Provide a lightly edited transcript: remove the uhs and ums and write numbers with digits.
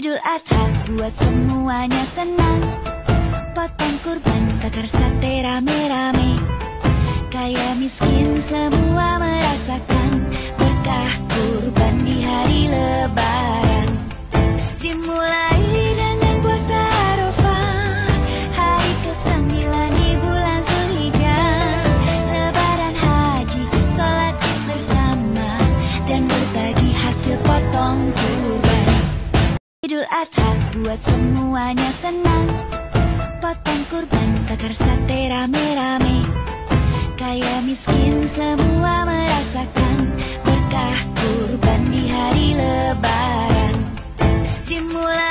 Idul Adha buat semuanya senang. Potong kurban, bakar sate rame-rame. Kaya miskin semua merasakan berkah kurban di hari Lebaran. Dimulai dengan puasa Arafah, hari ke-9 di bulan Zulhijjah. Lebaran haji, sholat Id bersama, dan berbagi hasil potong kurban. Idul Adha buat semuanya senang. Potong kurban, bakar sate rame-rame. Kaya miskin semua merasakan berkah kurban di hari Lebaran. Dimulai